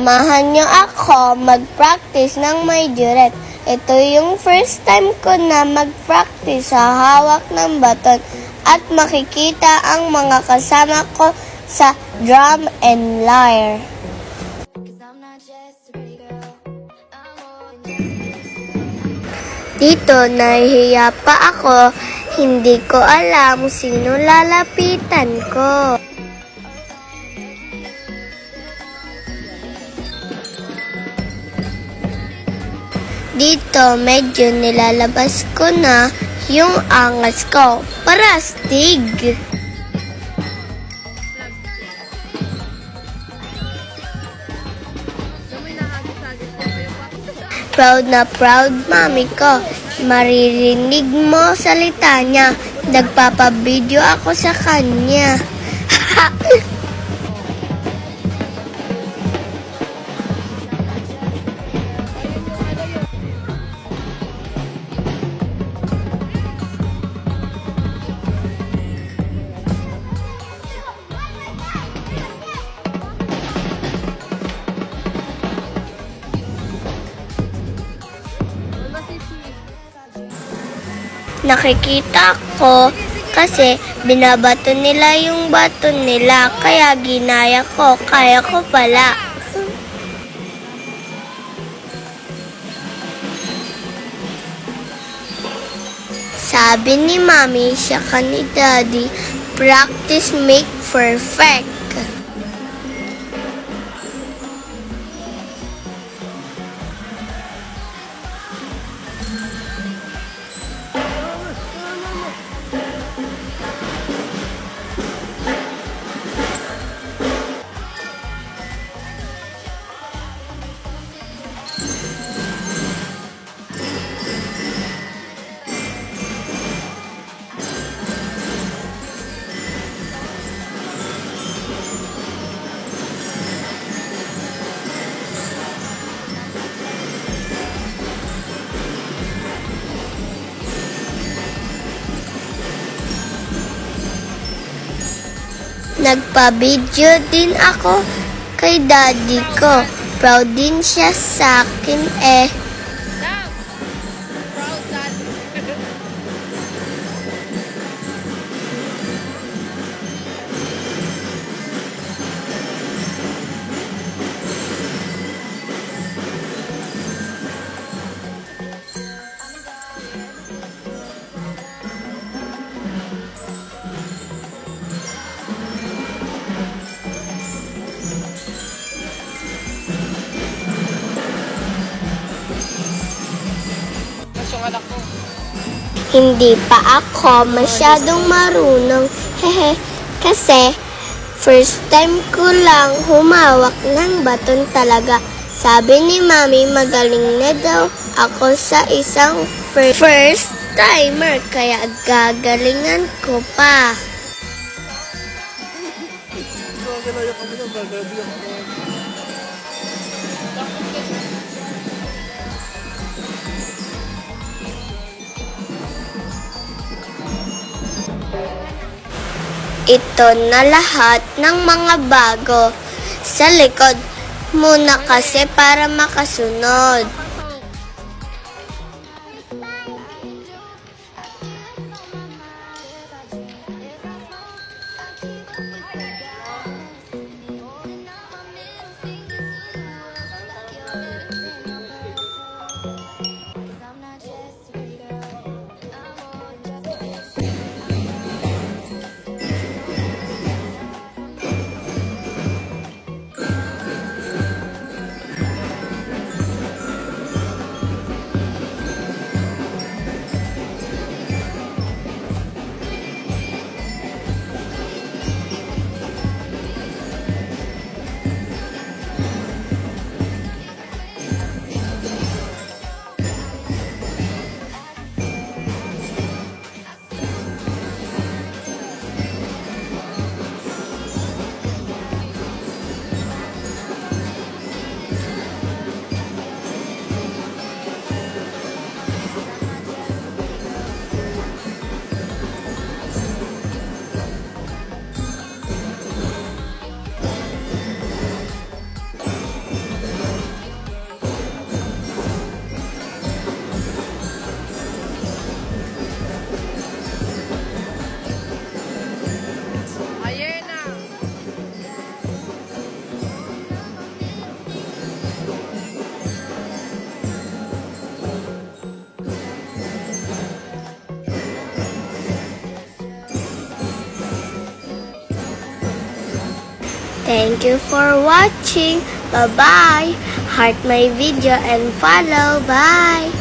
Samahan niyo ako mag-practice ng may duet. Ito yung first time ko na mag-practice sa hawak ng baton at makikita ang mga kasama ko sa drum and lyre. Dito, nahihiya pa ako. Hindi ko alam sino lalapitan ko. Dito, medyo nilalabas ko na yung angas ko para astig. Proud na proud mami ko. Maririnig mo salita niya. Nagpapabideo ako sa kanya. Nakikita ko kasi binabato nila yung bato nila, kaya ginaya ko, kaya ko pala. Sabi ni Mami, siya ni Daddy, practice make perfect. Nagpa-video din ako kay Daddy ko. Proud din siya sa akin eh. Hindi pa ako masyadong marunong, hehe, kasi first time ko lang humawak ng baton talaga. Sabi ni Mami, magaling na daw ako sa isang first timer, kaya gagalingan ko pa. Ito na lahat ng mga bago. Sa likod muna kasi para makasunod. Thank you for watching. Bye-bye. Heart my video and follow. Bye.